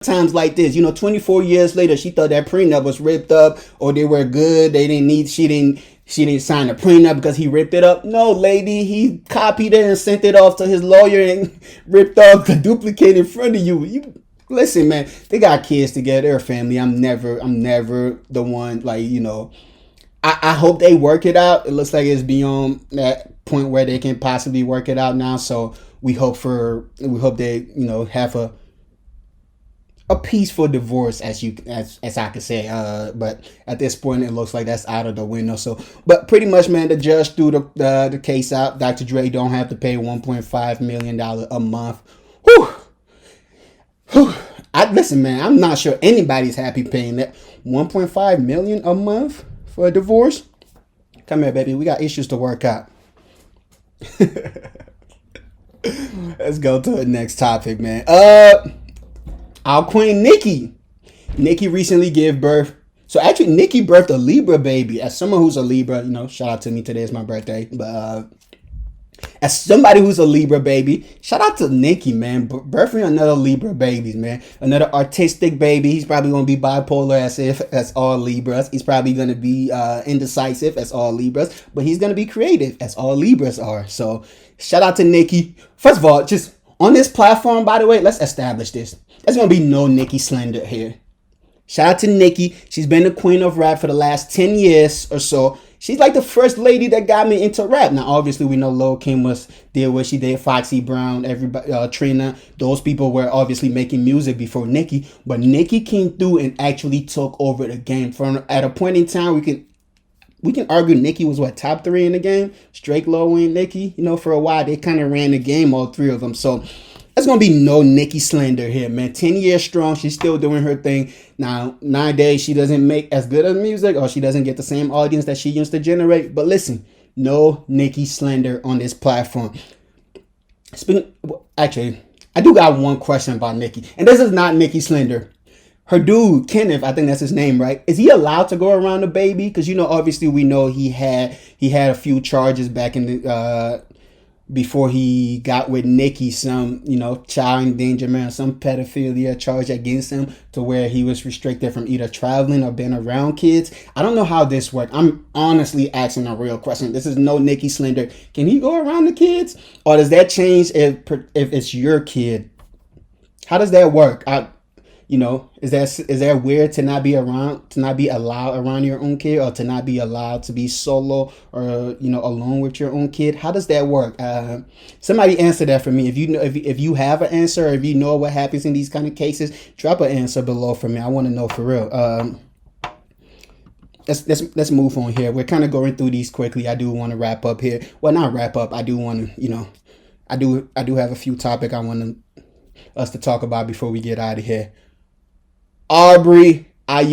Times like this, 24 years later, she thought that prenup was ripped up, or they were good. She didn't sign a prenup because he ripped it up. No, lady, he copied it and sent it off to his lawyer and ripped off the duplicate in front of you. Listen, man, they got kids together, they're a family. I'm never the one, like, I hope they work it out. It looks like it's beyond that point where they can possibly work it out now. So we hope they, have a peaceful divorce, as I could say. But at this point, it looks like that's out of the window. So, but pretty much, man, the judge threw the case out. Dr. Dre don't have to pay $1.5 million a month. Whew. Whew. Listen, man. I'm not sure anybody's happy paying that $1.5 million a month for a divorce. Come here, baby. We got issues to work out. Let's go to the next topic, man. Our queen Nicki. Nicki recently gave birth. So actually, Nicki birthed a Libra baby. As someone who's a Libra, shout out to me. Today is my birthday. But as somebody who's a Libra baby, shout out to Nicki, man. Birthing another Libra baby, man. Another artistic baby. He's probably going to be bipolar as all Libras. He's probably going to be indecisive as all Libras. But he's going to be creative as all Libras are. So shout out to Nicki. First of all, just on this platform, by the way, let's establish this. There's going to be no Nicki slander here. Shout out to Nicki. She's been the queen of rap for the last 10 years or so. She's like the first lady that got me into rap. Now, obviously, we know Lil' Kim did what she did. Foxy Brown, everybody, Trina. Those people were obviously making music before Nicki. But Nicki came through and actually took over the game. At a point in time, we can argue Nicki was top 3 in the game. Drake, Lil Wayne, Nicki. For a while, they kind of ran the game, all 3 of them. So there's going to be no Nicki slander here, man. 10 years strong. She's still doing her thing. Now, nowadays, she doesn't make as good of music, or she doesn't get the same audience that she used to generate. But listen, no Nicki slander on this platform. Actually, I do got one question about Nicki. And this is not Nicki slander. Her dude, Kenneth, I think that's his name, right? Is he allowed to go around the baby? Because, obviously we know he had a few charges back in the before he got with Nicki, some, child endangerment, some pedophilia charge against him to where he was restricted from either traveling or being around kids. I don't know how this works. I'm honestly asking a real question. This is no Nicki slander. Can he go around the kids? Or does that change if it's your kid? How does that work? Is that weird to not be allowed around your own kid, or to not be allowed to be solo or alone with your own kid? How does that work? Somebody answer that for me. If you have an answer, or if you know what happens in these kind of cases, drop an answer below for me. I want to know for real. Let's move on here. We're kind of going through these quickly. I do want to wrap up here. Well, not wrap up. I do want to I do have a few topics I want us to talk about before we get out of here. Aubrey